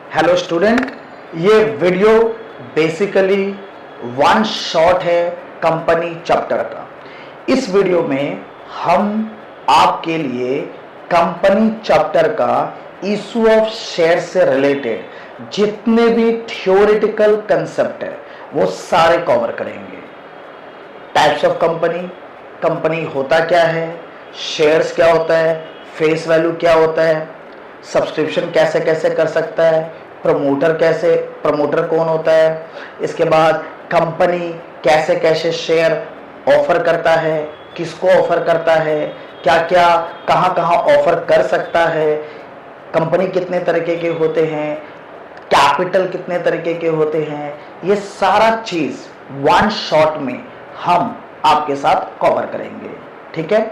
Hello student, ये video basically one shot है company chapter का। इस वीडियो में हम आपके लिए कंपनी चैप्टर का इशू ऑफ शेयर से रिलेटेड जितने भी थ्योरेटिकल कंसेप्ट है वो सारे कवर करेंगे। टाइप्स ऑफ कंपनी, कंपनी होता क्या है, शेयर्स क्या होता है, फेस वैल्यू क्या होता है, सब्सक्रिप्शन कैसे कैसे कर सकता है, प्रमोटर कौन होता है, इसके बाद कंपनी कैसे कैसे शेयर ऑफर करता है, किसको ऑफर करता है, क्या क्या कहाँ कहाँ ऑफर कर सकता है, कंपनी कितने तरीके के होते हैं, कैपिटल कितने तरीके के होते हैं, ये सारा चीज वन शॉट में हम आपके साथ कवर करेंगे। ठीक है,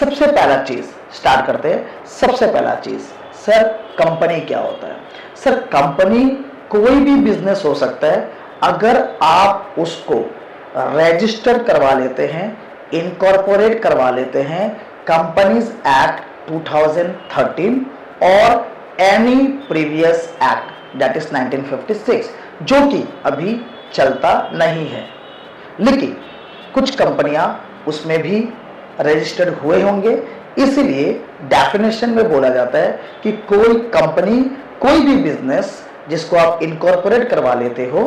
सबसे पहला चीज स्टार्ट करते हैं। सबसे पहला चीज, सर कंपनी क्या होता है? सर कंपनी कोई भी बिजनेस हो सकता है अगर आप उसको रजिस्टर करवा लेते हैं, इनकॉर्पोरेट करवा लेते हैं कंपनीज एक्ट 2013 और any previous act that is 1956 जो कि अभी चलता नहीं है, लेकिन कुछ कंपनियां उसमें भी रजिस्टर्ड हुए होंगे। इसलिए डेफिनेशन में बोला जाता है कि कोई कंपनी, कोई भी बिजनेस जिसको आप इनकॉर्पोरेट करवा लेते हो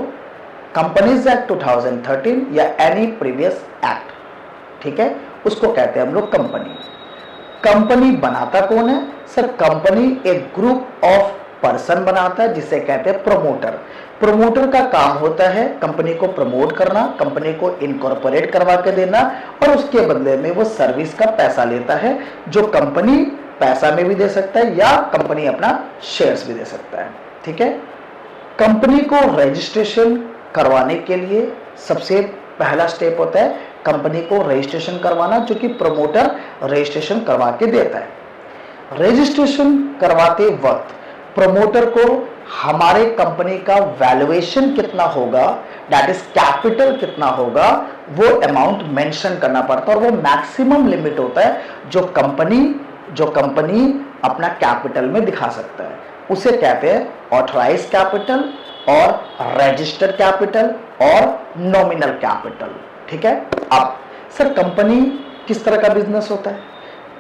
कंपनीज एक्ट 2013 या एनी प्रीवियस एक्ट, ठीक है, उसको कहते हैं हम लोग कंपनी। कंपनी बनाता कौन है? सर कंपनी एक ग्रुप ऑफ पर्सन बनाता है जिसे कहते हैं प्रमोटर। प्रमोटर का काम होता है कंपनी को प्रमोट करना, कंपनी को इनकॉर्पोरेट करवा के देना और उसके बदले में वो सर्विस का पैसा लेता है, जो कंपनी पैसा में भी दे सकता है या कंपनी अपना शेयर्स भी दे सकता है। ठीक है, कंपनी को रजिस्ट्रेशन करवाने के लिए सबसे पहला स्टेप होता है कंपनी को रजिस्ट्रेशन करवाना, जो कि प्रमोटर रजिस्ट्रेशन करवा के देता है। रजिस्ट्रेशन करवाते वक्त प्रमोटर को हमारे कंपनी का वैल्यूएशन कितना होगा, दैट इज कैपिटल कितना होगा, वो अमाउंट मेंशन करना पड़ता है और वो मैक्सिमम लिमिट होता है जो कंपनी अपना कैपिटल में दिखा सकता है। उसे कहते हैं ऑथराइज कैपिटल और रजिस्टर्ड कैपिटल और नॉमिनल कैपिटल। ठीक है, अब सर कंपनी किस तरह का बिजनेस होता है?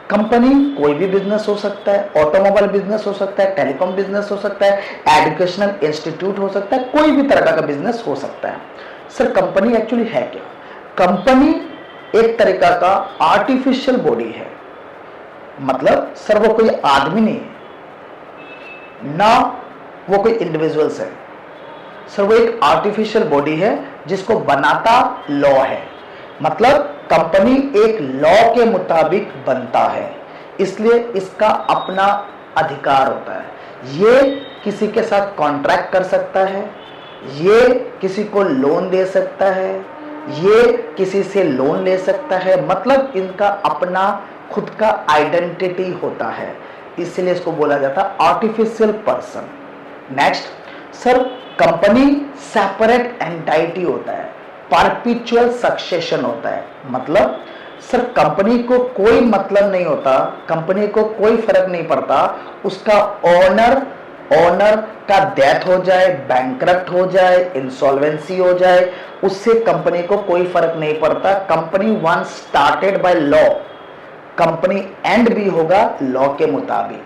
कंपनी कोई भी बिजनेस हो सकता है, ऑटोमोबाइल बिजनेस हो सकता है, टेलीकॉम बिजनेस हो सकता है, एजुकेशनल इंस्टीट्यूट हो सकता है, कोई भी तरह का बिजनेस हो सकता है। सर कंपनी एक्चुअली है क्या? कंपनी एक तरीका का आर्टिफिशियल बॉडी है, मतलब सर वो कोई आदमी नहीं है ना, वो कोई इंडिविजुअल्स है। सर वो एक आर्टिफिशियल बॉडी है जिसको बनाता लॉ है, मतलब कंपनी एक लॉ के मुताबिक बनता है, इसलिए इसका अपना अधिकार होता है। ये किसी के साथ कॉन्ट्रैक्ट कर सकता है, ये किसी को लोन दे सकता है, ये किसी से लोन ले सकता है, मतलब इनका अपना खुद का आइडेंटिटी होता है, इसलिए इसको बोला जाता है artificial person. Next, sir company separate entity होता है, परपेचुअल सक्सेशन होता है, मतलब सर कंपनी को कोई मतलब नहीं होता, कंपनी को कोई फर्क नहीं पड़ता उसका ओनर का डेथ हो जाए, बैंकरप्ट हो जाए, इंसॉल्वेंसी हो जाए, उससे कंपनी को कोई फर्क नहीं पड़ता। Company once started by law, company end भी होगा लॉ के मुताबिक,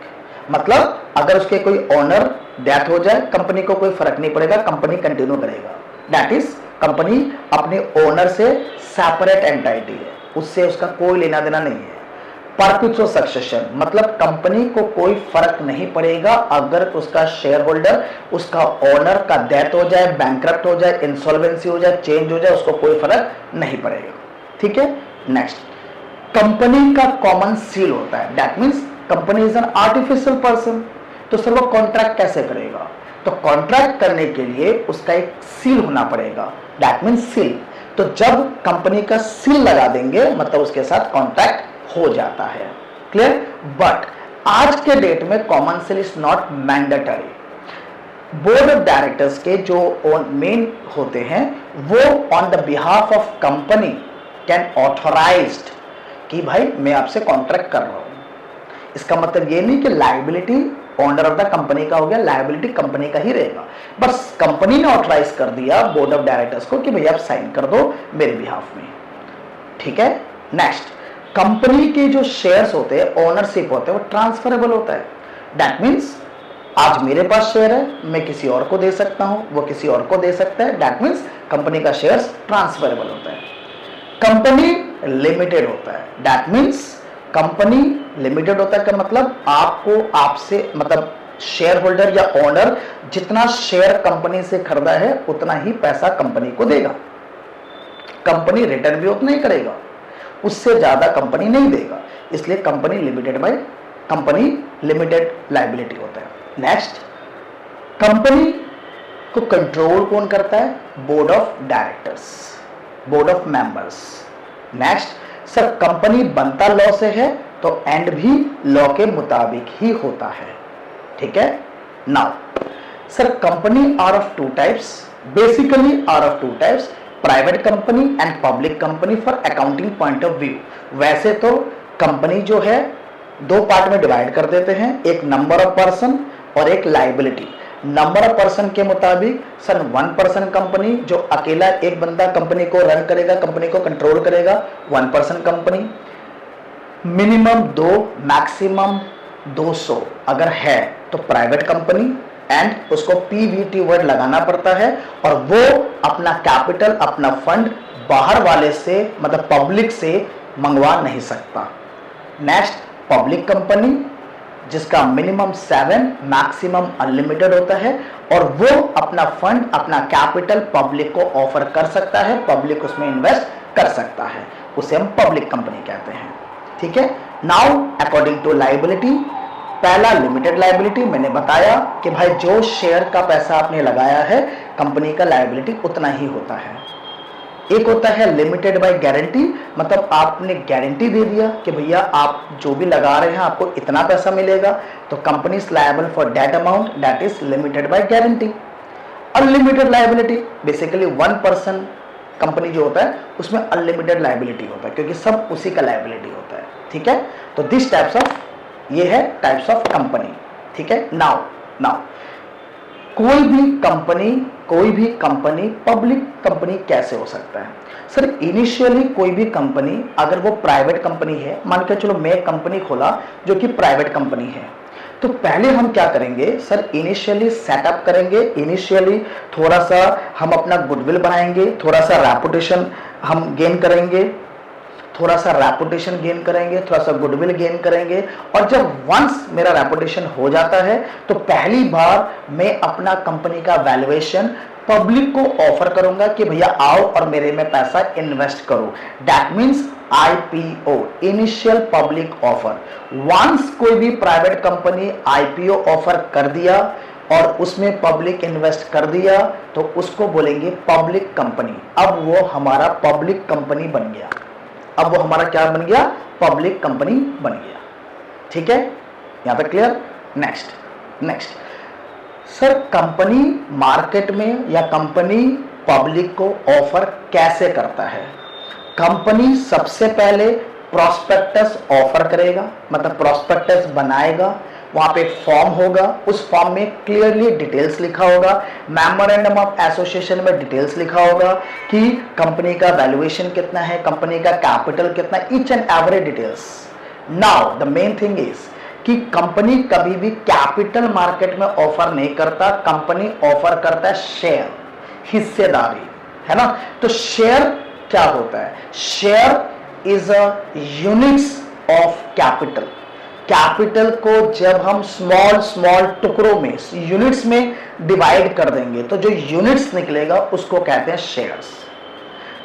मतलब अगर उसके कोई ओनर डेथ हो जाए कंपनी को कोई फर्क नहीं पड़ेगा, कंपनी कंटिन्यू करेगा। दैट इज कंपनी अपने ओनर से सेपरेट एंटाइटी है, उससे उसका कोई लेना देना नहीं है। परपेचुअल सक्सेशन, मतलब कंपनी को कोई फर्क नहीं पड़ेगा अगर उसका शेयर होल्डर, उसका ओनर का डेथ हो जाए, बैंकरप्ट हो जाए, इंसॉल्वेंसी हो जाए, चेंज हो जाए, उसको कोई फर्क नहीं पड़ेगा। ठीक है, नेक्स्ट, कंपनी का कॉमन सील होता है, that means company is an artificial person. तो सर वो कॉन्ट्रैक्ट कैसे करेगा? तो कॉन्ट्रैक्ट करने के लिए उसका एक सील होना पड़ेगा, दैट मीन्स सील। तो जब कंपनी का सील लगा देंगे मतलब उसके साथ कॉन्ट्रैक्ट हो जाता है। क्लियर? बट आज के डेट में common seal is not mandatory. Board of directors के जो मेन होते हैं वो on the behalf of company can authorised कि भाई मैं आपसे कॉन्ट्रैक्ट कर रहा हूं। इसका मतलब ये नहीं कि liability owner of the company का हो गया, लायबिलिटी कंपनी का ही रहेगा। बस कंपनी ने ऑथराइज कर दिया बोर्ड ऑफ डायरेक्टर्स को कि भैया आप साइन कर दो मेरे बिहाफ में, ठीक है। नेक्स्ट, कंपनी के जो शेयर्स होते हैं, ओनरशिप होते हैं, वो ट्रांसफरेबल होता है। दैट मीन्स आज मेरे पास शेयर है, मैं किसी और को दे सकता हूं, वो किसी और को दे सकता है। दैट मीन्स कंपनी का शेयर्स ट्रांसफरेबल होता है। कंपनी लिमिटेड होता है, दैट मीन्स कंपनी लिमिटेड होता है का मतलब आपको आपसे मतलब शेयर होल्डर या ओनर जितना शेयर कंपनी से खरीदा है उतना ही पैसा कंपनी को देगा। कंपनी रिटर्न भी उतना ही करेगा, उससे ज्यादा कंपनी नहीं देगा, इसलिए company limited by company limited liability होता है। नेक्स्ट, कंपनी को कंट्रोल कौन करता है? Board of directors, board of members. Next, sir company बनता लॉ से है तो एंड भी लॉ के मुताबिक ही होता है, ठीक है। Now sir company are of two types, basically are of two types, private company and public company for accounting point of view. वैसे तो कंपनी जो है दो पार्ट में डिवाइड कर देते हैं, एक नंबर ऑफ पर्सन और एक लायबिलिटी। नंबर ऑफ पर्सन के मुताबिक सर 1 पर्सन कंपनी, जो अकेला एक बंदा कंपनी को रन करेगा, कंपनी को कंट्रोल करेगा, 1 पर्सन कंपनी। मिनिमम 2, मैक्सिमम 200 अगर है तो प्राइवेट कंपनी, एंड उसको पीवीटी वर्ड लगाना पड़ता है, और वो अपना कैपिटल, अपना फंड बाहर वाले से मतलब पब्लिक से मंगवा नहीं सकता। नेक्स्ट, पब्लिक कंपनी जिसका मिनिमम 7, मैक्सिमम अनलिमिटेड होता है, और वो अपना फंड, अपना कैपिटल पब्लिक को ऑफर कर सकता है, पब्लिक उसमें इन्वेस्ट कर सकता है, उसे हम पब्लिक कंपनी कहते हैं, ठीक है। नाउ अकॉर्डिंग टू लायबिलिटी, पहला लिमिटेड लायबिलिटी मैंने बताया कि भाई जो शेयर का पैसा आपने लगाया है कंपनी का लायबिलिटी उतना ही होता है। एक होता है लिमिटेड बाय गारंटी, मतलब आपने गारंटी दे दिया कि भैया आप जो भी लगा रहे हैं आपको इतना पैसा मिलेगा, तो company is liable for that amount, that is limited by guarantee. Unlimited liability basically 1 person company जो होता है उसमें अनलिमिटेड लायबिलिटी होता है, क्योंकि सब उसी का लायबिलिटी होता है, ठीक है। तो दिस टाइप्स ऑफ, ये है टाइप्स ऑफ कंपनी, ठीक है। नाउ कोई भी कंपनी पब्लिक कंपनी कैसे हो सकता है? सर इनिशियली कोई भी कंपनी अगर वो प्राइवेट कंपनी है, मान के चलो मैं कंपनी खोला जो कि प्राइवेट कंपनी है, तो पहले हम क्या करेंगे सर, इनिशियली सेटअप करेंगे, इनिशियली थोड़ा सा हम अपना गुडविल बनाएंगे, थोड़ा सा रेपुटेशन हम गेन करेंगे, थोड़ा सा रेपुटेशन गेन करेंगे, थोड़ा सा गुडविल गेन करेंगे, और जब वंस मेरा रेपुटेशन हो जाता है तो पहली बार मैं अपना कंपनी का वैल्यूएशन पब्लिक को ऑफर करूंगा कि भैया आओ और मेरे में पैसा इन्वेस्ट करो। That means IPO, initial public offer. Once कोई भी प्राइवेट कंपनी आईपीओ ऑफर कर दिया और उसमें पब्लिक इन्वेस्ट कर दिया तो उसको बोलेंगे पब्लिक कंपनी। अब वो हमारा पब्लिक कंपनी बन गया, अब वो हमारा क्या बन गया? पब्लिक कंपनी बन गया, ठीक है, यहां तक clear. Next sir company market में या कंपनी पब्लिक को ऑफर कैसे करता है? कंपनी सबसे पहले प्रोस्पेक्टस ऑफर करेगा, मतलब प्रोस्पेक्टस बनाएगा, वहां पे एक फॉर्म होगा, उस फॉर्म में क्लियरली डिटेल्स लिखा होगा, मेमोरेंडम ऑफ एसोसिएशन में डिटेल्स लिखा होगा कि कंपनी का वैल्यूएशन कितना है, कंपनी का कैपिटल कितना, each and every details. Now the main thing is कि कंपनी कभी भी कैपिटल मार्केट में ऑफर नहीं करता, कंपनी ऑफर करता है शेयर, हिस्सेदारी, है ना। तो शेयर क्या होता है? Share is a units of capital. Capital को जब हम स्मॉल टुकड़ों में, यूनिट्स में डिवाइड कर देंगे तो जो यूनिट्स निकलेगा उसको कहते हैं शेयर्स।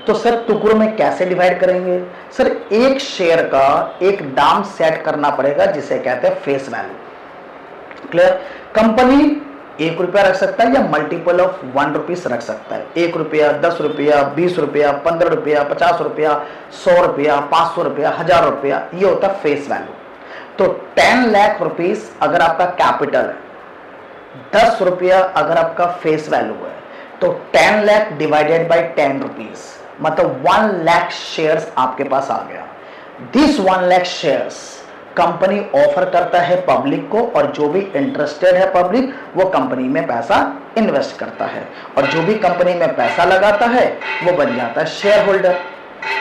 तो सर टुकड़ों में कैसे डिवाइड करेंगे? सर एक शेयर का एक दाम सेट करना पड़ेगा जिसे कहते हैं फेस वैल्यू। क्लियर? कंपनी 1 रुपया रख सकता है या मल्टीपल ऑफ 1 रुपीस रख सकता है। 1 रुपया, 10 रुपया, 20 रुपया, 15 रुपया, 50 रुपया, 100 रुपया, 500 रुपया, 1000 रुपया, ये होता है फेस वैल्यू। तो 10 लाख रुपीस अगर आपका कैपिटल है, 10 रुपया अगर आपका फेस वैल्यू है, तो 10 लाख डिवाइडेड बाय 10 रुपीस, मतलब 1 लाख शेयर्स आपके पास आ गया। This 1 lakh shares company offer करता है पब्लिक को, और जो भी इंटरेस्टेड है पब्लिक वो कंपनी में पैसा इन्वेस्ट करता है, और जो भी कंपनी में पैसा लगाता है वो बन जाता है शेयर होल्डर,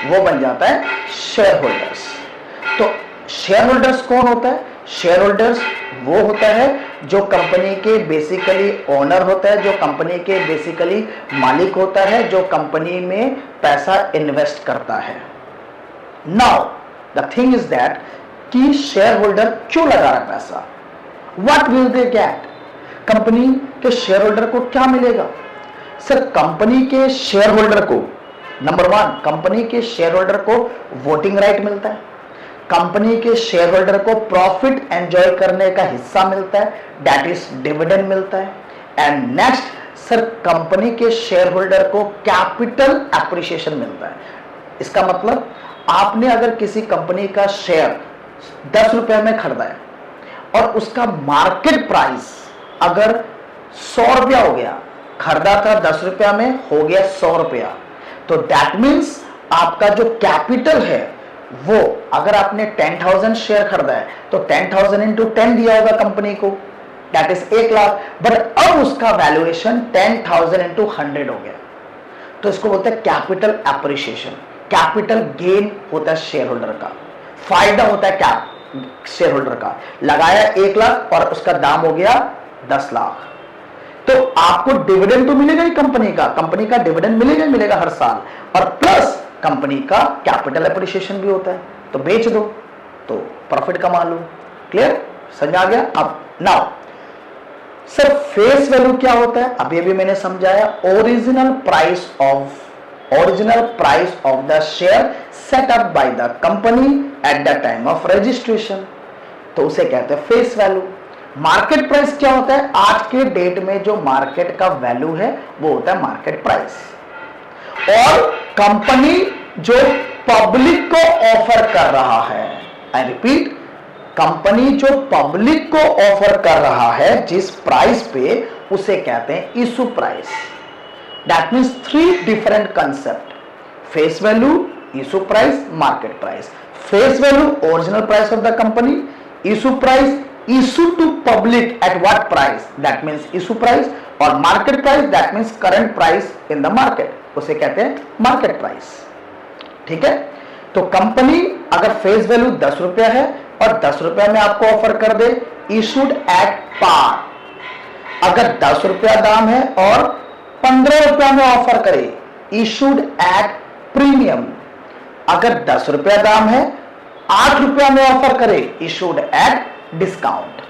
वो बन जाता है शेयर होल्डर्स। तो शेयर होल्डर्स कौन होता है? शेयर होल्डर्स वो होता है जो कंपनी के बेसिकली ओनर होता है, जो कंपनी के बेसिकली मालिक होता है, जो कंपनी में पैसा इन्वेस्ट करता है। Now the thing is that कि शेयर होल्डर क्यों लगा रहा पैसा? What will they get? Company के शेयर होल्डर को क्या मिलेगा? सर कंपनी के शेयर होल्डर को, नंबर 1, कंपनी के शेयर होल्डर को वोटिंग राइट मिलता है, कंपनी के शेयर होल्डर को प्रॉफिट एंजॉय करने का हिस्सा मिलता है, दैट इज डिविडेंड मिलता है। एंड नेक्स्ट सर कंपनी के शेयर होल्डर को कैपिटल एप्रिसिएशन मिलता है। इसका मतलब आपने अगर किसी कंपनी का शेयर 10 रुपए में खरीदा है और उसका मार्केट प्राइस अगर 100 रुपया हो गया, खरीदा था 10 रुपया में, हो गया 100 रुपया, तो दैट मीन्स आपका जो कैपिटल है वो, अगर आपने 10,000 शेयर खरीदा है तो 10,000 इंटू 10 दिया होगा कंपनी को, दैट इज 1 लाख, बट अब उसका वैल्यूएशन 10,000 इंटू 100 हो गया, तो इसको बोलते हैं कैपिटल एप्रिसिएशन। कैपिटल गेन होता है शेयर होल्डर का, फायदा होता है क्या शेयर होल्डर का, लगाया 1 लाख और उसका दाम हो गया 10 लाख, तो आपको डिविडेंड तो मिलेगा ही कंपनी का डिविडेंड मिलेगा हर साल, और प्लस कंपनी का कैपिटल एप्रिसिएशन भी होता है, तो बेच दो तो प्रॉफिट कमा लो। क्लियर? समझ आ गया? अब नाउ सर फेस वैल्यू क्या होता है? अभी अभी मैंने समझाया, original price of the share set up by the company at the time of registration, तो उसे कहते हैं फेस वैल्यू। मार्केट प्राइस क्या होता है? आज के डेट में जो मार्केट का वैल्यू है वो होता है मार्केट प्राइस, और कंपनी जो पब्लिक को ऑफर कर रहा है, आई रिपीट, कंपनी जो पब्लिक को ऑफर कर रहा है जिस प्राइस पे, उसे कहते हैं issue price. That means 3 different concept, face value, issue price, market price. Face value original price of the company, issue price issue to public at what price, that means issue price, और market price that means current price in the market, उसे कहते हैं market price. ठीक है? तो company अगर face value 10 रुपया है और 10 रुपया में आपको ऑफर कर दे, इशूड एट पार, अगर 10 रुपया दाम है और 15 रुपया में ऑफर करे, इशूड एट प्रीमियम, अगर 10 रुपया दाम है 8 रुपया में ऑफर करे, इशूड एट डिस्काउंट।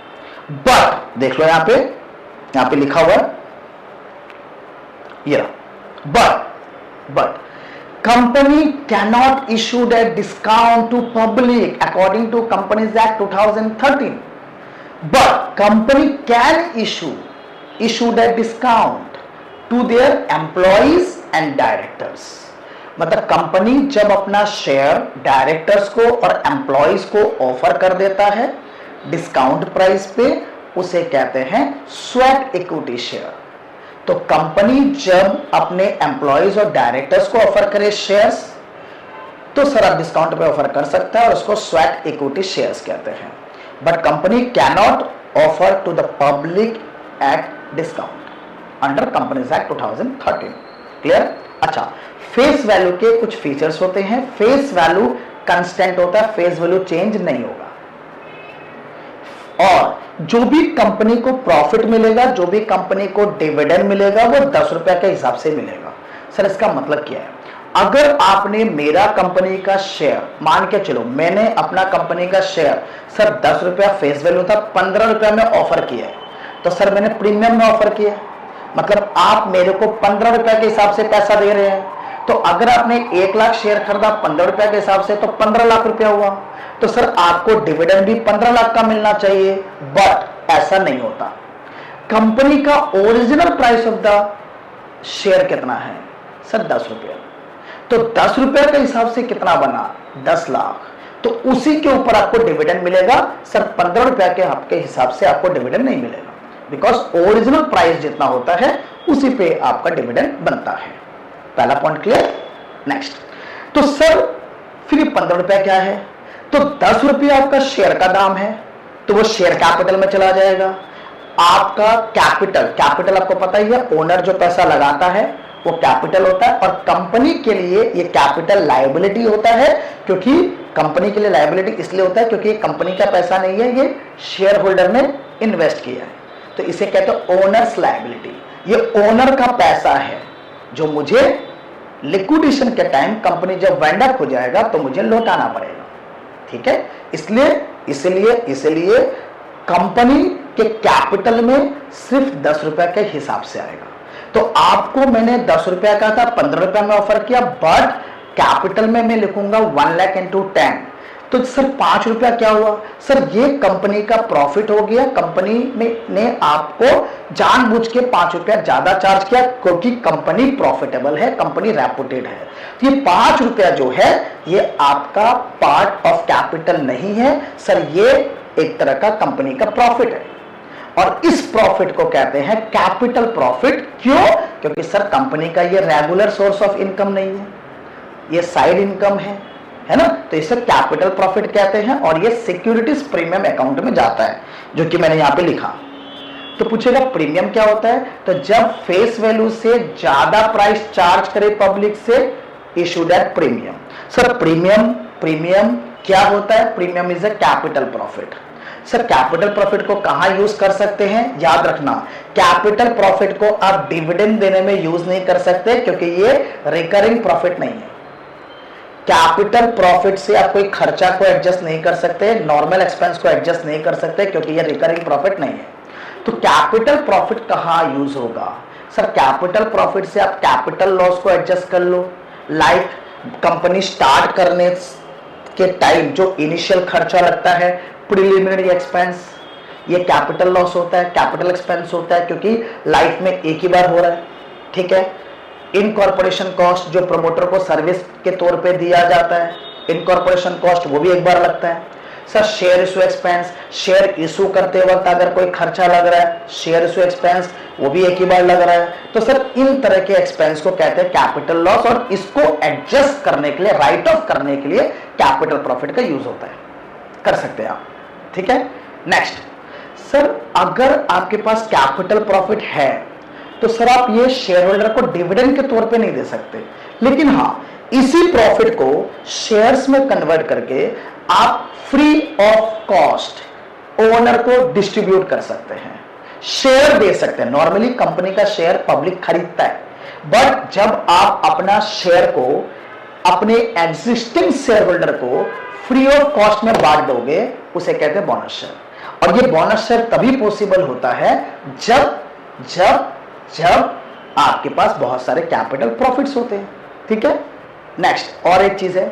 बट देख लो यहां पे लिखा हुआ ये, but company cannot issue a discount to public according to Companies Act 2013, but company can issue a discount to their employees and directors। मतलब कंपनी जब अपना शेयर डायरेक्टर्स को और एम्प्लॉइज को ऑफर कर देता है डिस्काउंट प्राइस पे, उसे कहते हैं स्वेट इक्विटी शेयर। तो कंपनी जब अपने एम्प्लॉइज और डायरेक्टर्स को ऑफर करे शेयर्स, तो सर आप डिस्काउंट पे ऑफर कर सकता है और उसको स्वेट इक्विटी शेयर्स कहते हैं। But company can not offer to the public at discount under companies act 2013। Clear? अच्छा, फेस वैल्यू के कुछ फीचर्स होते हैं। फेस वैल्यू कांस्टेंट होता है, फेस वैल्यू चेंज नहीं होगा, और जो भी कंपनी को प्रॉफिट मिलेगा, जो भी कंपनी को डिविडेंड मिलेगा, वो 10 रुपए के हिसाब से मिलेगा। सर इसका मतलब क्या है? अगर आपने मेरा कंपनी का शेयर, मान के चलो मैंने अपना कंपनी का शेयर सर 10 रुपया फेस वैल्यू था, 15 रुपया में ऑफर किया है, तो सर मैंने प्रीमियम में ऑफर किया, मतलब आप मेरे को 15 रुपया के हिसाब से पैसा दे रहे हैं। तो अगर आपने 1 लाख शेयर खरीदा 15 रुपया के हिसाब से, तो 15 लाख रुपया हुआ, तो सर आपको डिविडेंड भी 15 लाख का मिलना चाहिए। बट ऐसा नहीं होता। कंपनी का original price of the share कितना है? सर 10 रुपया। तो 10 रुपया के हिसाब से कितना बना? 10 लाख। तो उसी के ऊपर आपको डिविडेंड मिलेगा। सर 15 रुपया के आपके हिसाब से आपको डिविडेंड नहीं मिलेगा, बिकॉज ओरिजिनल प्राइस जितना होता है उसी पे आपका डिविडेंड बनता है। पहला पॉइंट क्लियर? नेक्स्ट, तो सर फिर 15 रुपया क्या है? तो 10 रुपये आपका शेयर का दाम है, तो वो शेयर कैपिटल में चला जाएगा। आपका कैपिटल आपको पता ही है, ओनर जो पैसा लगाता है वो कैपिटल होता है, और कंपनी के लिए ये कैपिटल लायबिलिटी होता है, क्योंकि कंपनी के लिए लायबिलिटी इसलिए होता है क्योंकि ये कंपनी का पैसा नहीं है, ये शेयर होल्डर ने इन्वेस्ट किया है, तो इसे कहते हैं ओनर्स लायबिलिटी। ये ओनर का पैसा है जो मुझे लिक्विडेशन के टाइम कंपनी जब वाइंड अप हो जाएगा तो मुझे लौटाना पड़ेगा, ठीक है। इसलिए कंपनी के कैपिटल में सिर्फ 10 रुपए के हिसाब से आएगा। तो आपको मैंने 10 रुपया कहा था, 15 रुपया में ऑफर किया, बट कैपिटल में मैं लिखूंगा 1 लाख इंटू 10, तो सर 5 रुपया क्या हुआ? सर ये कंपनी का प्रॉफिट हो गया, कंपनी ने आपको जानबूझ के 5 रुपया ज्यादा चार्ज किया क्योंकि कंपनी प्रॉफिटेबल है, कंपनी रेपुटेड है। तो ये 5 रुपया जो है ये आपका पार्ट ऑफ कैपिटल नहीं है सर, ये एक तरह का कंपनी का प्रॉफिट है, और इस प्रॉफिट को कहते हैं कैपिटल प्रॉफिट। क्यों? क्योंकि सर कंपनी का ये रेगुलर सोर्स ऑफ इनकम नहीं है, ये साइड इनकम है ना, तो इसे कैपिटल प्रॉफिट कहते हैं, और ये सिक्योरिटीज प्रीमियम अकाउंट में जाता है, जो कि मैंने यहां पे लिखा। तो पूछेगा प्रीमियम क्या होता है? तो जब फेस वैल्यू से ज्यादा प्राइस चार्ज करे पब्लिक से, issued at premium. Sir premium क्या होता है? Premium is a capital profit. Sir capital profit को कहां यूज कर सकते हैं? याद रखना, कैपिटल प्रॉफिट को आप डिविडेंड देने में यूज नहीं कर सकते क्योंकि ये रिकरिंग प्रॉफिट नहीं है। कैपिटल प्रॉफिट से आप कोई खर्चा को एडजस्ट नहीं कर सकते, नॉर्मल एक्सपेंस को एडजस्ट नहीं कर सकते क्योंकि ये रिकरिंग प्रॉफिट नहीं है। तो कैपिटल प्रॉफिट कहां यूज होगा? सर कैपिटल प्रॉफिट से आप कैपिटल लॉस को एडजस्ट कर लो, लाइक कंपनी स्टार्ट करने के टाइम जो इनिशियल खर्चा लगता है, प्रिलिमिनरी एक्सपेंस, ये कैपिटल लॉस होता है, कैपिटल एक्सपेंस होता है क्योंकि लाइफ में एक ही बार हो रहा है, ठीक है। इनकॉर्पोरेशन कॉस्ट जो प्रमोटर को सर्विस के तौर पे दिया जाता है, इनकॉर्पोरेशन कॉस्ट वो भी एक बार लगता है। Sir share issue expense, share issue करते वक्त अगर कोई खर्चा लग रहा है, शेयर इशू एक्सपेंस वो भी एक ही बार लग रहा है। तो सर इन तरह के एक्सपेंस को कहते हैं कैपिटल लॉस, और इसको एडजस्ट करने के लिए, राइट ऑफ करने के लिए कैपिटल प्रॉफिट का यूज होता है, कर सकते हैं आप, ठीक है। नेक्स्ट, सर अगर आपके पास कैपिटल प्रॉफिट है तो सर आप ये शेयर होल्डर को डिविडेंड के तौर पे नहीं दे सकते, लेकिन हाँ इसी प्रॉफिट को शेयर्स में कन्वर्ट करके आप फ्री ऑफ कॉस्ट ओनर को डिस्ट्रीब्यूट कर सकते हैं, शेयर दे सकते हैं। नॉर्मली कंपनी का शेयर पब्लिक खरीदता है, बट जब आप अपना शेयर को अपने एग्जिस्टिंग शेयर होल्डर को फ्री ऑफ कॉस्ट में बांट दोगे, उसे कहते हैं बोनस शेयर। और ये बोनस शेयर तभी पॉसिबल होता है जब आपके पास बहुत सारे कैपिटल प्रॉफिट्स होते हैं, ठीक है। नेक्स्ट, और एक चीज है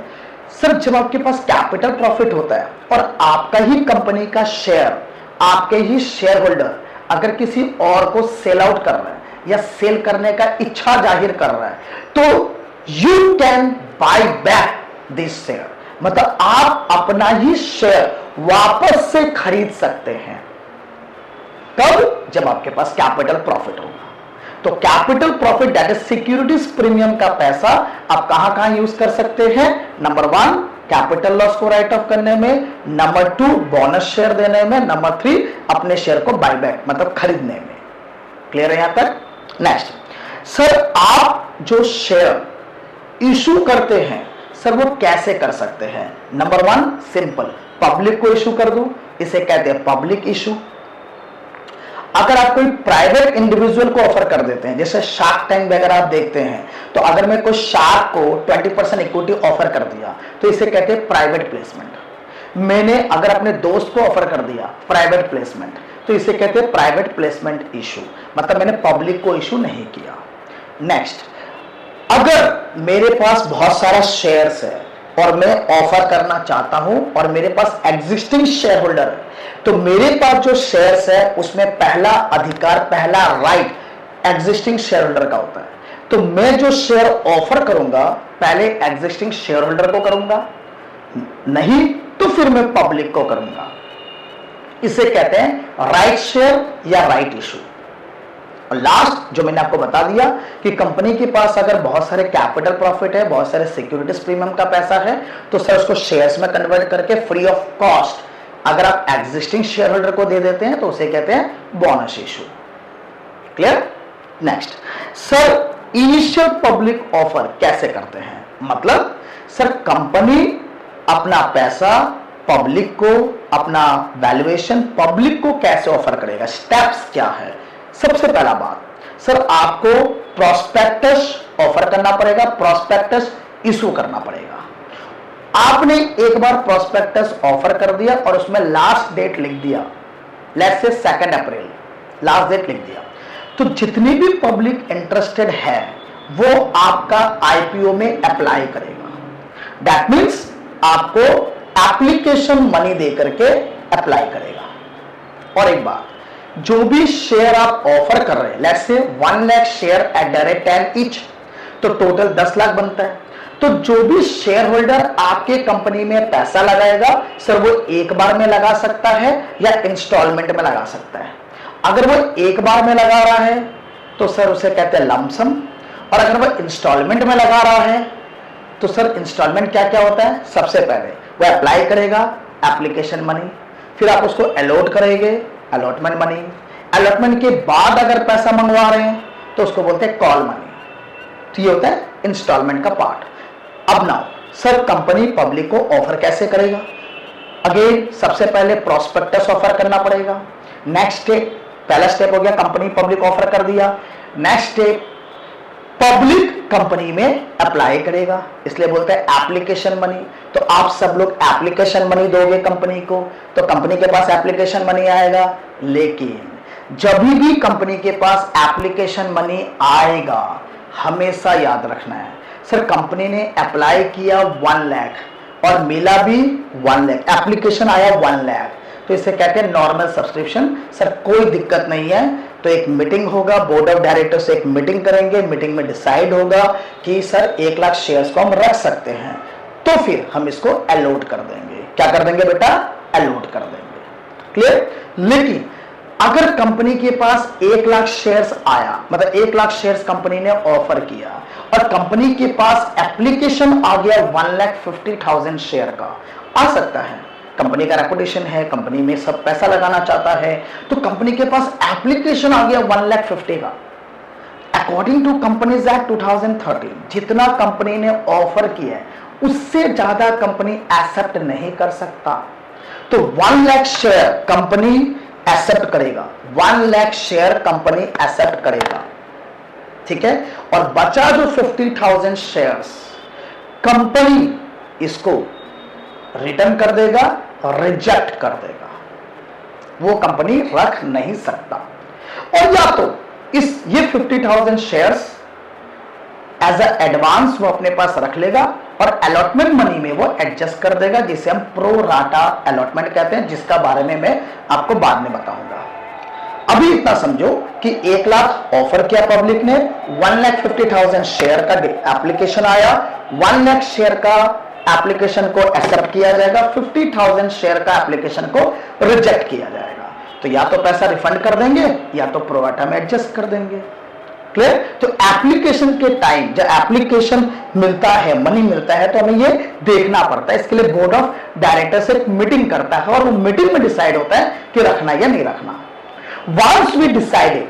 सर, जब आपके पास कैपिटल प्रॉफिट होता है और आपका ही कंपनी का शेयर, आपके ही शेयर होल्डर अगर किसी और को सेल आउट कर रहा है या सेल करने का इच्छा जाहिर कर रहा है, तो you can buy back this share, मतलब आप अपना ही शेयर वापस से खरीद सकते हैं। कब? जब आपके पास कैपिटल प्रॉफिट होगा। तो capital profit that is securities premium का पैसा आप कहां कहां यूज कर सकते हैं? नंबर 1 कैपिटल लॉस को राइट ऑफ करने में, नंबर 2 बोनस शेयर देने में, नंबर 3 अपने शेयर को बायबैक मतलब खरीदने में। क्लियर है यहां तक? नेक्स्ट, सर आप जो शेयर इशू करते हैं सर वो कैसे कर सकते हैं? नंबर 1 सिंपल, पब्लिक को इशू कर दो, इसे कहते हैं पब्लिक इशू। अगर आप कोई प्राइवेट इंडिविजुअल को ऑफर कर देते हैं, जैसे शार्क टैंक वगैरह आप देखते हैं, तो अगर मैं कोई शार्क को 20% इक्विटी ऑफर कर दिया तो इसे कहते हैं प्राइवेट प्लेसमेंट। मैंने अगर अपने दोस्त को ऑफर कर दिया प्राइवेट प्लेसमेंट, तो इसे कहते हैं प्राइवेट प्लेसमेंट इशू, मतलब मैंने पब्लिक को इशू नहीं किया। नेक्स्ट, अगर मेरे पास बहुत सारा शेयर्स है और मैं ऑफर करना चाहता हूं और मेरे पास एग्जिस्टिंग शेयर होल्डर है, तो मेरे पास जो शेयर्स है उसमें पहला अधिकार, पहला राइट एग्जिस्टिंग शेयर होल्डर का होता है। तो मैं जो शेयर ऑफर करूंगा पहले एग्जिस्टिंग शेयर होल्डर को करूंगा, नहीं तो फिर मैं पब्लिक को करूंगा। इसे कहते हैं राइट शेयर या राइट इशू। और लास्ट जो मैंने आपको बता दिया कि कंपनी के पास अगर बहुत सारे कैपिटल प्रॉफिट है, बहुत सारे सिक्योरिटीज प्रीमियम का पैसा है, तो सर उसको शेयर्स में कन्वर्ट करके फ्री ऑफ कॉस्ट अगर आप एग्जिस्टिंग शेयर होल्डर को दे देते हैं तो उसे कहते हैं bonus issue. Clear? Next, sir initial public offer कैसे करते हैं? मतलब सर कंपनी अपना पैसा पब्लिक को, अपना वैल्यूएशन पब्लिक को कैसे ऑफर करेगा, स्टेप्स क्या है? सबसे पहला बात, सर आपको प्रोस्पेक्टस ऑफर करना पड़ेगा, प्रोस्पेक्टस इशू करना पड़ेगा। आपने एक बार प्रोस्पेक्टस ऑफर कर दिया और उसमें लास्ट डेट लिख दिया, let's say 2 April last date लिख दिया, तो जितनी भी पब्लिक इंटरेस्टेड है वो आपका आईपीओ में अप्लाई करेगा। दैट मीन्स आपको एप्लीकेशन मनी देकर के अप्लाई करेगा। और एक बात, जो भी शेयर आप ऑफर कर रहे हैं, let's say 1 lakh share at the rate 10 each, तो टोटल 10 लाख बनता है। तो जो भी शेयर होल्डर आपके कंपनी में पैसा लगाएगा सर वो एक बार में लगा सकता है या इंस्टॉलमेंट में लगा सकता है। अगर वो एक बार में लगा रहा है तो सर उसे कहते हैं लमसम, और अगर वो इंस्टॉलमेंट में लगा रहा है तो सर इंस्टॉलमेंट क्या क्या होता है? सबसे पहले वो अप्लाई करेगा एप्लीकेशन मनी, फिर आप उसको अलॉट करेंगे अलॉटमेंट मनी, अलॉटमेंट के बाद अगर पैसा मंगवा रहे हैं तो उसको बोलते हैं कॉल मनी। तो ये होता है इंस्टॉलमेंट का पार्ट। अब नाउ सर कंपनी पब्लिक को ऑफर कैसे करेगा? अगेन सबसे पहले प्रोस्पेक्टस ऑफर करना पड़ेगा। नेक्स्ट स्टेप, पहला स्टेप हो गया कंपनी पब्लिक ऑफर कर दिया। नेक्स्ट स्टेप पब्लिक कंपनी में अप्लाई करेगा, इसलिए बोलते हैं एप्लीकेशन मनी। तो आप सब लोग एप्लीकेशन मनी दोगे कंपनी को तो कंपनी के पास एप्लीकेशन मनी आएगा। लेकिन जब भी कंपनी के पास एप्लीकेशन मनी आएगा हमेशा याद रखना है सर कंपनी ने अप्लाई किया 1 लाख और मिला भी 1 लाख, एप्लीकेशन आया 1 लाख, तो इसे कहते हैं नॉर्मल सब्सक्रिप्शन। सर कोई दिक्कत नहीं है, तो एक मीटिंग होगा, बोर्ड ऑफ डायरेक्टर से एक मीटिंग करेंगे, मीटिंग में डिसाइड होगा कि सर 1 लाख शेयर्स को हम रख सकते हैं, तो फिर हम इसको अलॉट कर देंगे। क्या कर देंगे बेटा? अलॉट कर देंगे। क्लियर? लेकिन अगर कंपनी के पास 1 लाख शेयर्स आया, मतलब 1 लाख शेयर्स कंपनी ने ऑफर किया और कंपनी के पास एप्लीकेशन आ गया 1,50,000 शेयर का, आ सकता है, कंपनी का रेपुटेशन है, कंपनी में सब पैसा लगाना चाहता है, तो कंपनी के पास एप्लीकेशन आ गया 1,50,000 का। अकॉर्डिंग टू कंपनीज एक्ट 2013 जितना कंपनी ने ऑफर किया है उससे ज्यादा कंपनी एक्सेप्ट नहीं कर सकता। तो 1 लाख शेयर कंपनी एक्सेप्ट करेगा, 1 लाख शेयर कंपनी एक्सेप्ट करेगा, ठीक है। और बचा जो 50,000 शेयर्स कंपनी इसको रिटर्न कर देगा, रिजेक्ट कर देगा, वो कंपनी रख नहीं सकता। और या तो ये 50,000 शेयर्स एज अ एडवांस वो अपने पास रख लेगा और अलॉटमेंट मनी में वो एडजस्ट कर देगा, जिसे हम प्रो राटा अलॉटमेंट कहते हैं, जिसका बारे में मैं आपको बाद में बताऊंगा। अभी इतना समझो कि 1 लाख ऑफर किया पब्लिक ने, 1,50,000 शेयर का एप्लीकेशन आया, 1 लाख शेयर का एप्लीकेशन को एक्सेप्ट किया जाएगा, 50,000 शेयर का एप्लीकेशन को रिजेक्ट किया जाएगा। तो या तो पैसा रिफंड कर देंगे या तो प्रो राटा में एडजस्ट कर देंगे। क्लियर? तो एप्लीकेशन के टाइम जब एप्लीकेशन मिलता है, मनी मिलता है, तो हमें ये देखना पड़ता है। इसके लिए बोर्ड ऑफ डायरेक्टर से एक मीटिंग करता है और वो मीटिंग में डिसाइड होता है कि रखना या नहीं रखना। वंस वी डिसाइडेड,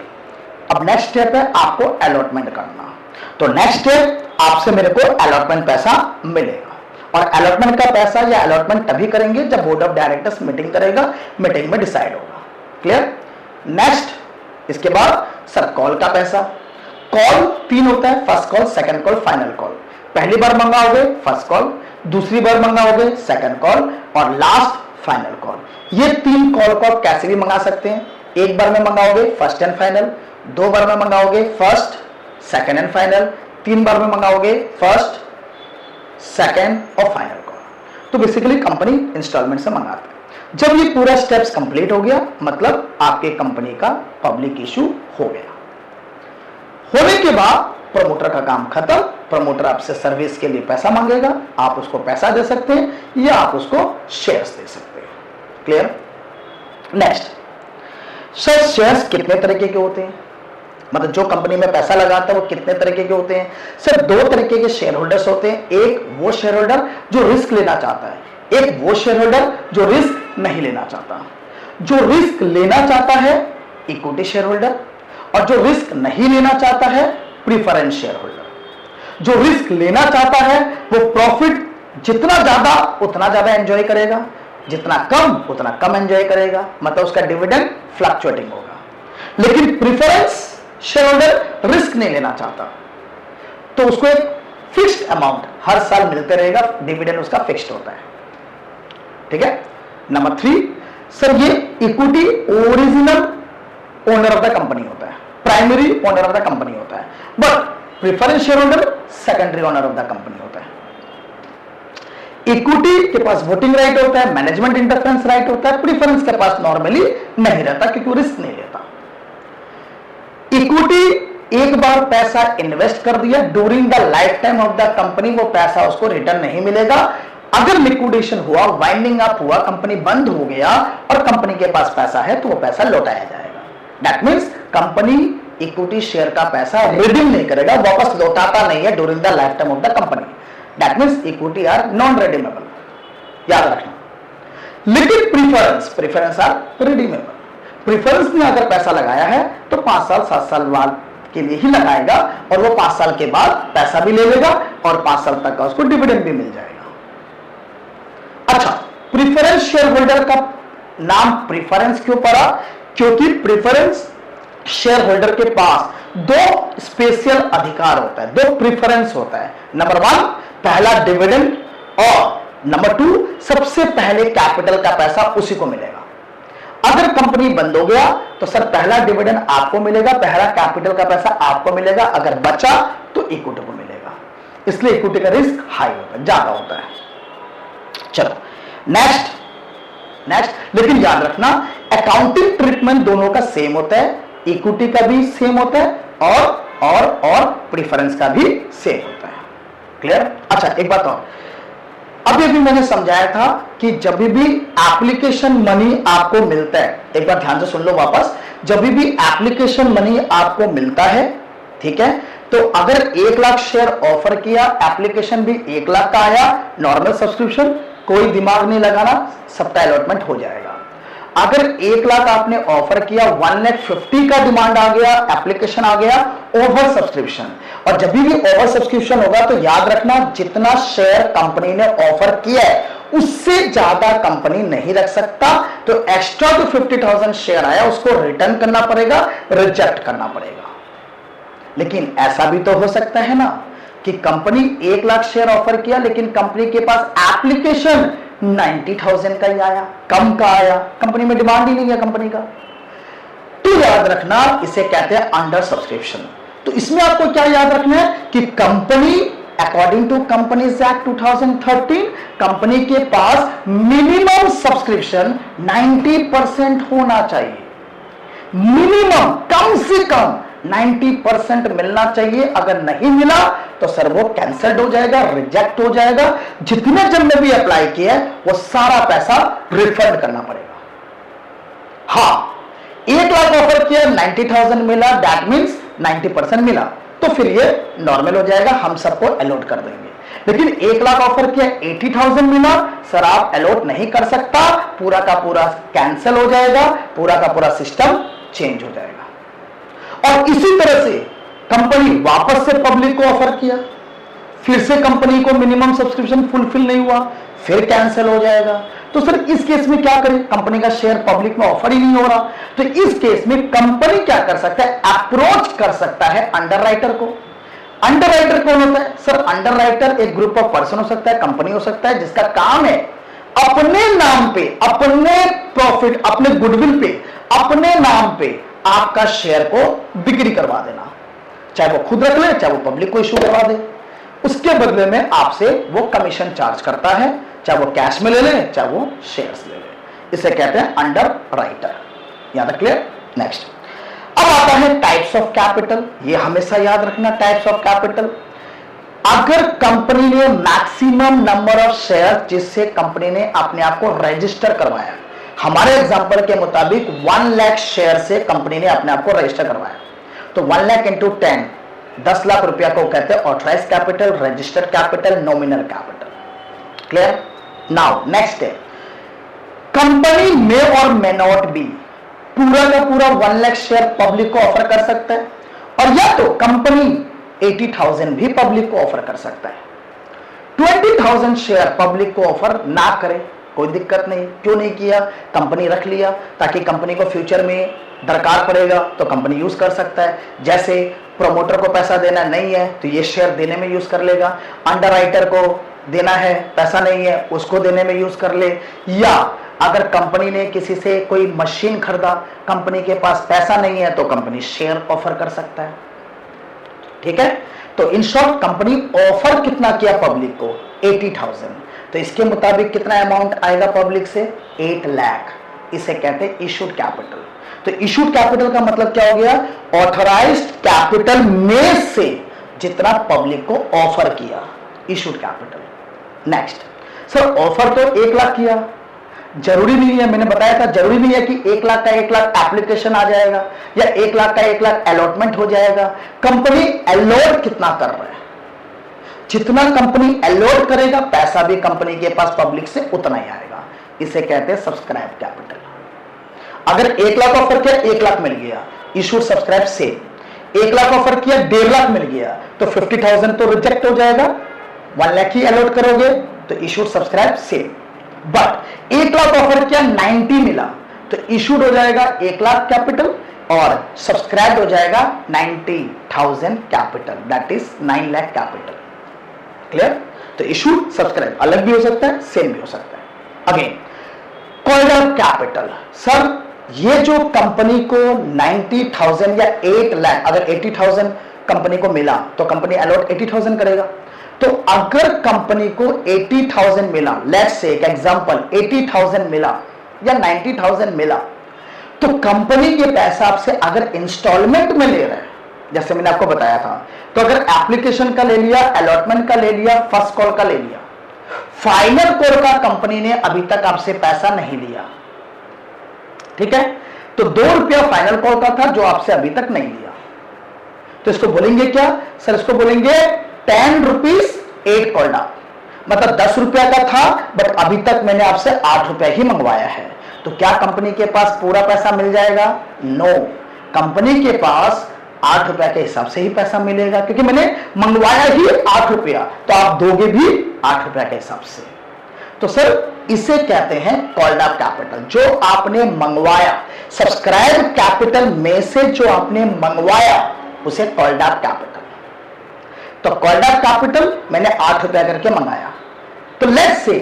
अब नेक्स्ट स्टेप है आपको अलॉटमेंट करना। तो नेक्स्ट स्टेप आपसे मेरे को अलॉटमेंट पैसा मिलेगा, और अलॉटमेंट का पैसा या अलॉटमेंट तभी करेंगे जब बोर्ड ऑफ डायरेक्टर्स मीटिंग करेगा, मीटिंग में डिसाइड होगा। क्लियर? नेक्स्ट इसके बाद सर कॉल का पैसा। कॉल 3 होता है, first call, second call, final call. पहली बार मंगाओगे फर्स्ट कॉल, दूसरी बार मंगाओगे सेकंड कॉल, और लास्ट फाइनल कॉल। ये 3 कॉल को आप कैसे भी मंगा सकते हैं। एक बार में मंगाओगे फर्स्ट एंड फाइनल, 2 बार में मंगाओगे फर्स्ट, सेकंड एंड फाइनल, 3 बार में मंगाओगे फर्स्ट, सेकंड और फाइनल कॉल। तो बेसिकली कंपनी इंस्टॉलमेंट से मंगाती है। जब ये पूरा स्टेप्स कंप्लीट हो गया, मतलब आपके कंपनी का पब्लिक इशू हो गया। होने के बाद प्रमोटर का काम खत्म। प्रमोटर आपसे सर्विस के लिए पैसा मांगेगा, आप उसको पैसा दे सकते हैं या आप उसको शेयर्स दे सकते हैं। क्लियर? नेक्स्ट, सर शेयर्स कितने तरीके के होते हैं? मतलब जो कंपनी में पैसा लगाता है वो कितने तरीके के होते हैं? सिर्फ दो तरीके के शेयर होल्डर्स होते हैं। एक वो शेयर होल्डर जो रिस्क लेना चाहता है, एक वो शेयर होल्डर जो रिस्क नहीं लेना चाहता। जो रिस्क लेना चाहता है इक्विटी शेयर होल्डर, और जो रिस्क नहीं लेना चाहता है प्रीफरेंस शेयर होल्डर। जो रिस्क लेना चाहता है वो प्रॉफिट जितना ज्यादा उतना ज्यादा एंजॉय करेगा, जितना कम उतना कम एंजॉय करेगा, मतलब उसका डिविडेंड फ्लक्चुएटिंग होगा। लेकिन प्रीफरेंस शेयर होल्डर रिस्क नहीं लेना चाहता, तो उसको एक फिक्स्ड अमाउंट हर साल मिलते रहेगा, डिविडेंड उसका फिक्स्ड होता है। ठीक है। नंबर 3, सर ये equity original owner of the company होता है, primary owner of the company होता है, but preference share holder secondary owner of the company होता है। इक्विटी के पास वोटिंग राइट होता है, मैनेजमेंट इंटरफेरेंस राइट होता है, प्रीफरेंस के पास नॉर्मली नहीं रहता क्योंकि वो रिस्क नहीं लेता। इक्विटी एक बार पैसा इन्वेस्ट कर दिया, during the life time of the company वो पैसा उसको रिटर्न नहीं मिलेगा। अगर लिक्विडेशन हुआ, वाइंडिंग अप हुआ, कंपनी बंद हो गया और कंपनी के पास पैसा है तो वो पैसा लौटाया जाएगा। That means company equity share का पैसा रिडीम नहीं करेगा, वापस लौटाता नहीं है during the life time of the company. That means equity are non redeemable, याद रखना। लेकिन प्रीफरेंस आर रिडीमेबल। प्रीफरेंस ने अगर पैसा लगाया है तो 5 साल 7 साल बाद के लिए ही लगाएगा, और वो 5 साल के बाद पैसा भी ले लेगा और 5 साल तक का उसको डिविडेंड भी मिल जाएगा। अच्छा, प्रीफरेंस शेयर होल्डर का नाम प्रीफरेंस क्यों पड़ा? क्योंकि प्रीफरेंस शेयर होल्डर के पास 2 स्पेशल अधिकार होता है, 2 प्रीफरेंस होता है। नंबर 1 पहला डिविडेंड, और नंबर 2 सबसे पहले कैपिटल का पैसा उसी को मिलेगा। अगर कंपनी बंद हो गया तो सर पहला डिविडेंड आपको मिलेगा, पहला कैपिटल का पैसा आपको मिलेगा, अगर बचा तो इक्विटी को मिलेगा। इसलिए इक्विटी का रिस्क हाई होता है, ज्यादा होता है। चलो नेक्स्ट, लेकिन याद रखना अकाउंटिंग ट्रीटमेंट दोनों का सेम होता है, इक्विटी का भी सेम होता है और प्रीफरेंस का भी सेम होता है। क्लियर? अच्छा, एक बात और, अभी भी मैंने समझाया था कि जब भी एप्लीकेशन मनी आपको मिलता है, एक बार ध्यान से सुन लो वापस, जब भी एप्लीकेशन मनी आपको मिलता है, ठीक है, तो अगर 1 लाख शेयर ऑफर किया, एप्लीकेशन भी 1 लाख का आया, नॉर्मल सब्सक्रिप्शन, कोई दिमाग नहीं लगाना, सबका अलॉटमेंट हो जाएगा। अगर 1 लाख आपने ऑफर किया, 1,50,000 का डिमांड आ गया, एप्लीकेशन आ गया, ओवर सब्सक्रिप्शन। और जब भी ओवर सब्सक्रिप्शन होगा तो याद रखना जितना शेयर कंपनी ने ऑफर किया है उससे ज्यादा कंपनी नहीं रख सकता, तो एक्स्ट्रा जो 50,000 शेयर आया उसको रिटर्न करना पड़ेगा, रिजेक्ट करना पड़ेगा। लेकिन ऐसा भी तो हो सकता है ना कि कंपनी 1 लाख शेयर ऑफर किया लेकिन कंपनी के पास एप्लीकेशन 90,000 का ही आया, कम का आया, कंपनी में डिमांड ही नहीं है कंपनी का, तो याद रखना इसे कहते हैं अंडर सब्सक्रिप्शन। तो इसमें आपको क्या याद रखना है कि company according to companies act 2013 company के पास मिनिमम सब्सक्रिप्शन 90% होना चाहिए, मिनिमम, कम से कम 90% मिलना चाहिए। अगर नहीं मिला तो सर वो कैंसल्ड हो जाएगा, रिजेक्ट हो जाएगा, जितने जन ने भी अप्लाई किया है वो सारा पैसा रिफंड करना पड़ेगा। हाँ, 1 लाख ऑफर किया, 90,000 मिला, दैट मीन्स 90% मिला, तो फिर ये नॉर्मल हो जाएगा, हम सबको अलॉट कर देंगे। लेकिन 1 लाख ऑफर किया, 80,000 मिला, सर आप अलॉट नहीं कर सकता, पूरा का पूरा कैंसिल हो जाएगा, पूरा का पूरा सिस्टम चेंज हो जाएगा। और इसी तरह से कंपनी वापस से पब्लिक को ऑफर किया, फिर से कंपनी को मिनिमम सब्सक्रिप्शन फुलफिल नहीं हुआ, फिर कैंसिल हो जाएगा। तो सर इस केस में क्या करें? कंपनी का शेयर पब्लिक में ऑफर ही नहीं हो रहा, तो इस केस में कंपनी क्या कर सकता है? अप्रोच कर सकता है अंडरराइटर को। अंडरराइटर कौन होता है? सर अंडरराइटर एक ग्रुप ऑफ पर्सन हो सकता है, कंपनी हो सकता है, जिसका काम है अपने नाम पे, अपने प्रॉफिट, अपने गुडविल पे, अपने नाम पे आपका शेयर को बिक्री करवा देना, चाहे वो खुद रख ले, चाहे वो पब्लिक को इशू करवा दे। उसके बदले में आपसे वो कमीशन चार्ज करता है, चाहे वो कैश में ले ले, चाहे वो शेयर्स ले ले। इसे कहते हैं अंडरराइटर। याद है? क्लियर? नेक्स्ट, अब आता है टाइप्स ऑफ कैपिटल। ये हमेशा याद रखना, टाइप्स ऑफ कैपिटल। अगर कंपनी ने मैक्सिमम नंबर ऑफ शेयर जिससे कंपनी ने अपने आप को रजिस्टर करवाया, हमारे एग्जांपल के मुताबिक 1 लाख शेयर से कंपनी ने अपने आप को रजिस्टर करवाया, तो 1 लाख इंटू 10, 10 लाख रुपया को कहते हैं authorise capital, registered capital, nominal capital. Clear? Now next है, कंपनी मे और मे नॉट बी, पूरा का पूरा 1 लाख शेयर पब्लिक को ऑफर कर सकता है, और या तो कंपनी 80,000 भी पब्लिक को ऑफर कर सकता है। 20,000 शेयर पब्लिक को ऑफर ना करे, कोई दिक्कत नहीं। क्यों नहीं किया? कंपनी रख लिया ताकि कंपनी को फ्यूचर में दरकार पड़ेगा तो कंपनी यूज कर सकता है। जैसे प्रोमोटर को पैसा देना नहीं है तो ये शेयर देने में यूज कर लेगा, अंडरराइटर को देना है, पैसा नहीं है, उसको देने में यूज कर ले, या अगर कंपनी ने किसी से कोई मशीन खरीदा, कंपनी के पास पैसा नहीं है तो कंपनी शेयर ऑफर कर सकता है। ठीक है? तो इन शॉर्ट कंपनी ऑफर कितना किया पब्लिक को? 80,000। तो इसके मुताबिक कितना अमाउंट आएगा पब्लिक से? 8 लाख। इसे कहते हैं इशूड कैपिटल। तो इशूड कैपिटल का मतलब क्या हो गया? ऑथराइज्ड कैपिटल में से जितना पब्लिक को ऑफर किया, issued capital. Next, sir offer तो 1 लाख किया, जरूरी नहीं है, मैंने बताया था जरूरी नहीं है कि 1 लाख का 1 लाख एप्लीकेशन आ जाएगा या 1 लाख का 1 लाख अलॉटमेंट हो जाएगा। कंपनी अलॉट कितना कर रहा है, जितना कंपनी अलॉट करेगा पैसा भी कंपनी के पास पब्लिक से उतना ही आएगा। इसे कहते हैं सब्सक्राइब कैपिटल। अगर 1 लाख ऑफर किया 1 लाख मिल गया, इशू सब्सक्राइब से 1 लाख ऑफर किया 1.5 लाख मिल गया, तो 50,000 तो रिजेक्ट हो जाएगा। 1 लाख ही अलॉट करोगे तो इशू सब्सक्राइब से। बट 1 लाख ऑफर किया 90 मिला तो इशूड हो जाएगा 1 लाख कैपिटल और सब्सक्राइब हो जाएगा 90,000 capital, that is 9 lakh capital. Clear? तो इशू सब्सक्राइब अलग भी हो सकता है, सेम भी हो सकता है। Again called up capital. Sir ये जो कंपनी को 90,000 या 8 लाख, अगर 80,000 कंपनी को मिला तो कंपनी अलॉट 80,000 करेगा। तो अगर कंपनी को 80,000 मिला, लेट्स से एक एग्जांपल 80,000 मिला या 90,000 मिला, तो कंपनी के पैसा आपसे अगर इंस्टॉलमेंट में ले रहा है, जैसे मैंने आपको बताया था, तो अगर एप्लीकेशन का ले लिया, अलॉटमेंट का ले लिया, फर्स्ट कॉल का ले लिया, फाइनल कॉल का कंपनी ने अभी तक आपसे पैसा नहीं लिया। ठीक है? तो 2 रुपया फाइनल कॉल का था जो आपसे अभी तक नहीं लिया, तो इसको बोलेंगे क्या? सर इसको बोलेंगे 10 रुपीज 8 कॉल्ड अप। मतलब 10 रुपया का था बट अभी तक मैंने आपसे 8 रुपया ही मंगवाया है। तो क्या कंपनी के पास पूरा पैसा मिल जाएगा? नो, कंपनी के पास 8 रुपया के हिसाब से ही पैसा मिलेगा, क्योंकि मैंने मंगवाया ही 8 रुपया, तो आप दोगे भी 8 रुपया के हिसाब से। तो सर इसे कहते हैं कॉल्ड अप कैपिटल। जो आपने मंगवाया, सब्सक्राइब कैपिटल में से जो आपने मंगवाया उसे कॉल्ड अप कैपिटल। तो कॉल्ड अप कैपिटल मैंने 8 रुपया करके मंगाया, तो लेट्स से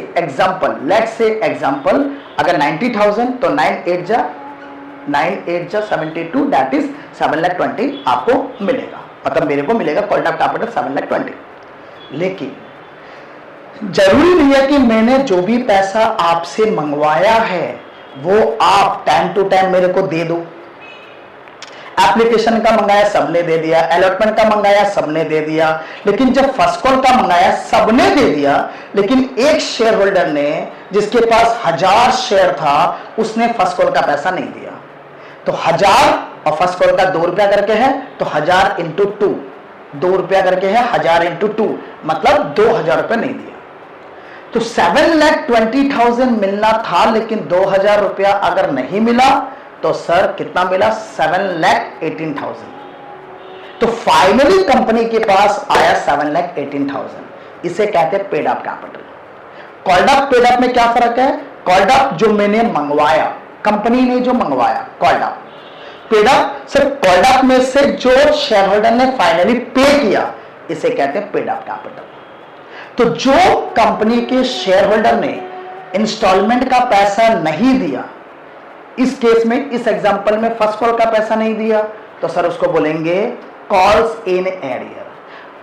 एग्जांपल अगर 90,000 तो 9 8 जा 72, दैट इज 7,20,000 आपको मिलेगा, मतलब मेरे को मिलेगा कॉल्ड अप कैपिटल 7,20,000। लेकिन जरूरी नहीं है कि मैंने जो भी पैसा आपसे मंगवाया है वो आप टाइम टू टाइम मेरे को दे दो। एप्लीकेशन का मंगाया सबने दे दिया, अलॉटमेंट का मंगाया सबने दे दिया, लेकिन जब फर्स्ट कॉल का मंगाया सबने दे दिया, लेकिन एक शेयर होल्डर ने जिसके पास 1000 शेयर था उसने फर्स्ट कॉल का पैसा नहीं दिया। तो 1000 और फर्स्ट कॉल का 2 रुपया करके है, तो 1000 इंटू 2, 2 रुपया करके है, 1000 इंटू 2 मतलब 2000 रुपया नहीं दिया। तो 7,20,000 मिलना था, लेकिन 2000 रुपया अगर नहीं मिला तो सर कितना मिला? 7,18,000। तो फाइनली कंपनी के पास आया 7,18,000। इसे कहते हैं paid up capital. Called up paid up में क्या फर्क है? कॉल्ड अप जो मैंने मंगवाया, कंपनी ने जो मंगवाया, कॉल्ड अप। पेड अप सिर्फ कॉल्ड अप में से जो शेयर होल्डर ने फाइनली पे किया, इसे कहते हैं पेड अप कैपिटल। तो जो कंपनी के शेयर होल्डर ने इंस्टॉलमेंट का पैसा नहीं दिया, इस केस में, इस एग्जांपल में फर्स्ट कॉल का पैसा नहीं दिया, तो सर उसको बोलेंगे calls in arrear.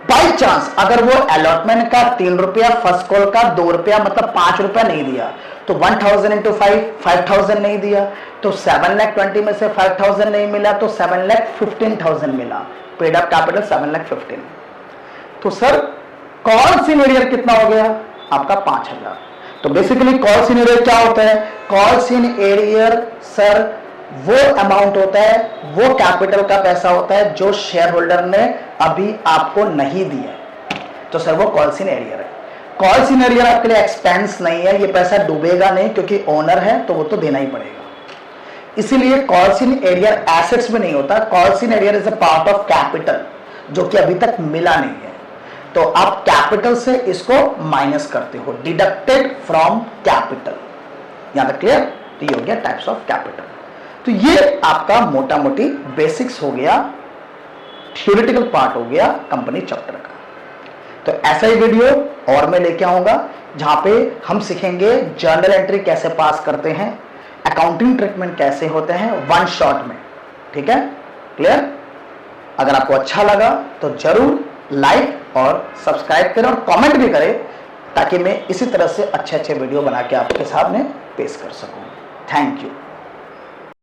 By chance अगर वो अलॉटमेंट का 3 रुपया, फर्स्ट कॉल का 2 रुपया मतलब 5 रुपया नहीं दिया, तो 1000 इंटू 5,000 नहीं दिया, तो 7,20,000 में से 5,000 नहीं मिला तो 7,15,000 मिला। Paid up capital 7,15,000। तो सर कॉल्स इन एरियर कितना हो गया आपका? 5,000। तो बेसिकली कॉल्स इन एरियर क्या होता है? कॉल्स इन एरियर सर वो अमाउंट होता है, वो कैपिटल का पैसा होता है जो शेयर होल्डर ने अभी आपको नहीं दिया है। तो सर वो कॉल्स इन एरियर है। कॉल्स इन एरियर आपके लिए एक्सपेंस नहीं है, ये पैसा डूबेगा नहीं क्योंकि ओनर है तो वो तो देना ही पड़ेगा। इसीलिए कॉल्स इन एरियर एसेट्स में नहीं होता। Calls in arrear is a part of capital जो कि अभी तक मिला नहीं है। तो आप कैपिटल से इसको माइनस करते हो, डिडक्टेड फ्रॉम कैपिटल। यहां तक क्लियर? तो ये हो गया टाइप्स ऑफ कैपिटल। तो ये आपका मोटा मोटी बेसिक्स हो गया, थ्योरेटिकल पार्ट हो गया कंपनी चैप्टर का। तो ऐसा ही वीडियो और मैं लेके आऊंगा जहां पे हम सीखेंगे जर्नल एंट्री कैसे पास करते हैं, अकाउंटिंग ट्रीटमेंट कैसे होते हैं वन शॉट में। ठीक है? क्लियर? अगर आपको अच्छा लगा तो जरूर लाइक और सब्सक्राइब करें और कमेंट भी करें ताकि मैं इसी तरह से अच्छे अच्छे वीडियो बना के आपके सामने पेश कर सकूं। Thank you.